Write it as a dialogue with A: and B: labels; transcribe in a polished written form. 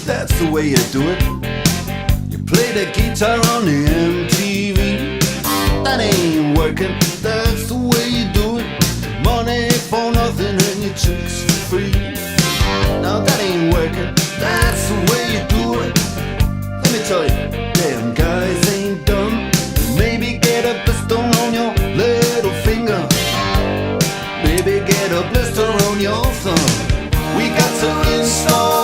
A: that's the way you do it. You play the guitar on the MTV. That ain't working, that's the way you do it. Money for nothing and your chicks for free. Now that ain't working, that's the way you do it. Let me tell you.